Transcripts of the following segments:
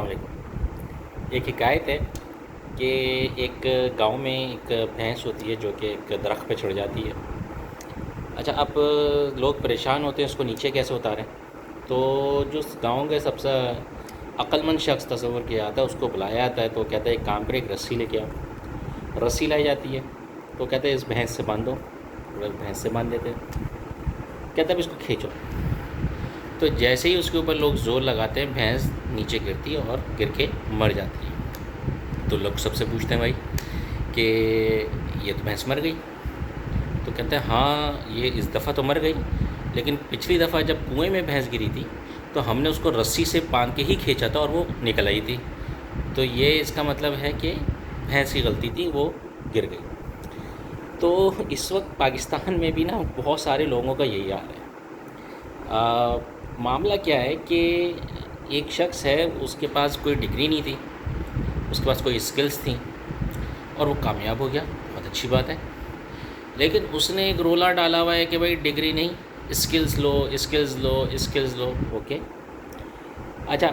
السلام علیکم۔ ایک حکایت ہے کہ ایک گاؤں میں ایک بھینس ہوتی ہے جو کہ ایک درخت پہ چڑھ جاتی ہے۔ اچھا، اب لوگ پریشان ہوتے ہیں اس کو نیچے کیسے اتاریں، تو جو گاؤں کے سب سے عقل مند شخص تصور کیا جاتا ہے اس کو بلایا جاتا ہے، تو کہتا ہے ایک کام کرے، ایک رسی لے کے آؤ۔ رسی لائی جاتی ہے تو کہتے ہیں اس بھینس سے باندھو، بھینس سے باندھ دیتے ہیں۔ کہتا ہے اب اس کو کھینچو، تو جیسے ہی اس کے اوپر لوگ زور لگاتے ہیں بھینس نیچے گرتی ہے اور گر کے مر جاتی ہے۔ تو لوگ سب سے پوچھتے ہیں بھائی کہ یہ تو بھینس مر گئی، تو کہتے ہیں ہاں یہ اس دفعہ تو مر گئی، لیکن پچھلی دفعہ جب کنویں میں بھینس گری تھی تو ہم نے اس کو رسی سے باندھ کے ہی کھینچا تھا اور وہ نکل آئی تھی، تو یہ اس کا مطلب ہے کہ بھینس کی غلطی تھی، وہ گر گئی۔ تو اس وقت پاکستان میں بھی نا بہت سارے لوگوں کا یہی حال ہے۔ معاملہ کیا ہے کہ ایک شخص ہے، اس کے پاس کوئی ڈگری نہیں تھی، اس کے پاس کوئی اسکلز تھیں اور وہ کامیاب ہو گیا، بہت اچھی بات ہے، لیکن اس نے ایک رولا ڈالا ہوا ہے کہ بھائی ڈگری نہیں، اسکلز لو، اسکلز لو، اسکلز لو۔ اوکے، اچھا،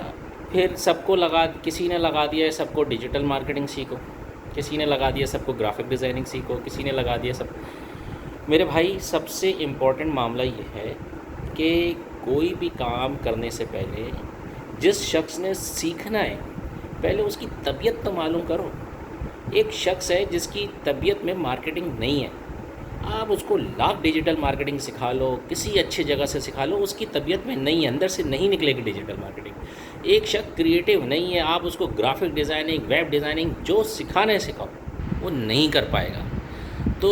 پھر سب کو کسی نے لگا دیا ہے سب کو ڈیجیٹل مارکیٹنگ سیکھو، کسی نے لگا دیا سب کو گرافک ڈیزائننگ سیکھو، کسی نے لگا دیا سب۔ میرے بھائی سب سے امپورٹنٹ معاملہ یہ ہے کہ کوئی بھی کام کرنے سے پہلے جس شخص نے سیکھنا ہے پہلے اس کی طبیعت تو معلوم کرو۔ ایک شخص ہے جس کی طبیعت میں مارکیٹنگ نہیں ہے، آپ اس کو لاکھ ڈیجیٹل مارکیٹنگ سکھا لو، کسی اچھی جگہ سے سکھا لو، اس کی طبیعت میں نہیں ہے، اندر سے نہیں نکلے گی ڈیجیٹل مارکیٹنگ۔ ایک شخص کریٹیو نہیں ہے، آپ اس کو گرافک ڈیزائننگ، ویب ڈیزائننگ جو سکھانا ہے سکھاؤ، وہ نہیں کر پائے گا۔ تو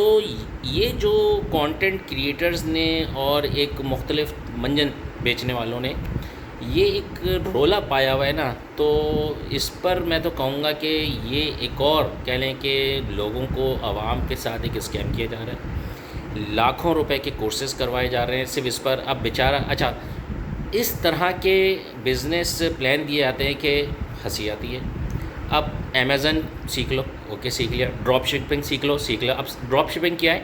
یہ جو کانٹینٹ کریٹرز نے اور ایک مختلف منجن بیچنے والوں نے یہ ایک رولا پایا ہوا ہے نا، تو اس پر میں تو کہوں گا کہ یہ ایک اور کہہ لیں کہ لوگوں کو عوام کے ساتھ ایک اسکیم کیا جا رہا ہے، لاکھوں روپے کے کورسز کروائے جا رہے ہیں صرف اس پر۔ اب بیچارہ، اچھا، اس طرح کے بزنس پلان دیے جاتے ہیں کہ ہنسی آتی ہے۔ اب امیزن سیکھ لو، اوکے سیکھ لیا، ڈراپ شپنگ سیکھ لو، سیکھ لیا۔ اب ڈراپ شپنگ کیا ہے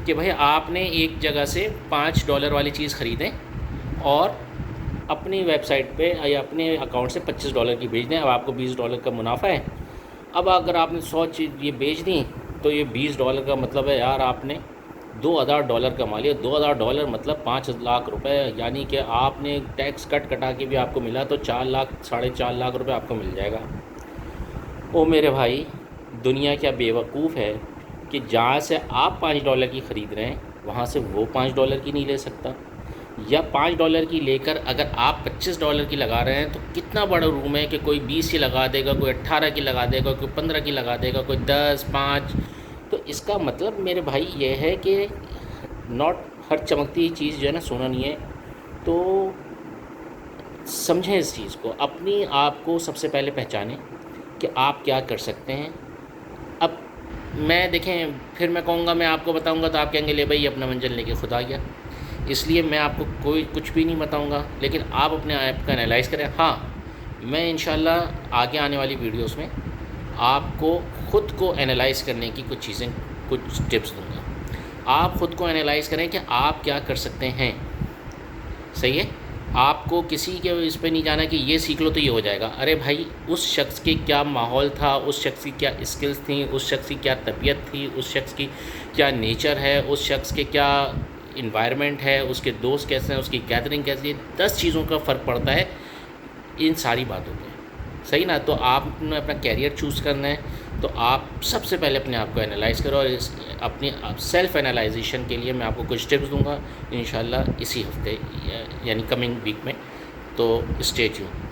کہ بھائی آپ نے ایک جگہ سے $5 والی چیز خریدیں اور اپنی ویب سائٹ پہ یا اپنے اکاؤنٹ سے $25 کی بھیج دیں، اب آپ کو $20 کا منافع ہے۔ اب اگر آپ نے 100 چیز یہ بیچ دیں تو یہ $20 کا مطلب ہے یار آپ نے $2000 کما لیا۔ $2000 مطلب 5 لاکھ روپے، یعنی کہ آپ نے ٹیکس کٹا کے بھی آپ کو ملا تو 4 لاکھ 4.5 لاکھ روپے آپ کو مل جائے گا۔ او میرے بھائی، دنیا کیا بے وقوف ہے کہ جہاں سے آپ $5 کی خرید رہے ہیں وہاں سے وہ $5 کی نہیں لے سکتا، یا $5 کی لے کر اگر آپ $25 کی لگا رہے ہیں تو کتنا بڑا روم ہے کہ کوئی 20 کی لگا دے گا، کوئی 18 کی لگا دے گا، کوئی 15 کی لگا دے گا، کوئی 10، 5۔ تو اس کا مطلب میرے بھائی یہ ہے کہ ہر چمکتی چیز جو ہے نا سونا نہیں ہے۔ تو سمجھیں اس چیز کو، اپنی آپ کو سب سے پہلے پہچانیں کہ آپ کیا کر سکتے ہیں۔ اب میں دیکھیں، پھر میں کہوں گا، میں آپ کو بتاؤں گا تو آپ کہیں گے لے بھائی اپنا منزل لے کے خدا گیا، اس لیے میں آپ کو کچھ بھی نہیں بتاؤں گا، لیکن آپ اپنے ایپ کا انالائز کریں۔ ہاں، میں انشاءاللہ آگے آنے والی ویڈیوز میں آپ کو خود کو انالائز کرنے کی کچھ چیزیں، کچھ ٹپس دوں گا۔ آپ خود کو انالائز کریں کہ آپ کیا کر سکتے ہیں، صحیح ہے؟ آپ کو کسی کے اس پہ نہیں جانا کہ یہ سیکھ لو تو یہ ہو جائے گا۔ ارے بھائی، اس شخص کے کیا ماحول تھا، اس شخص کی کیا اسکلز تھیں، اس شخص کی کیا طبیعت تھی، اس شخص کی کیا نیچر ہے، اس شخص کے کیا انوائرمنٹ ہے، اس کے دوست کیسے ہیں، اس کی گیدرنگ کیسی ہے، 10 چیزوں کا فرق پڑتا ہے ان ساری باتوں پہ، صحیح نا؟ تو آپ نے اپنا کیریئر چوز کرنا ہے تو آپ سب سے پہلے اپنے آپ کو انالائز کرو، اور اپنی سیلف انالائزیشن کے لیے میں آپ کو کچھ ٹپس دوں گا انشاءاللہ اسی ہفتے، یعنی کمنگ ویک میں۔ تو اسٹے ٹیون۔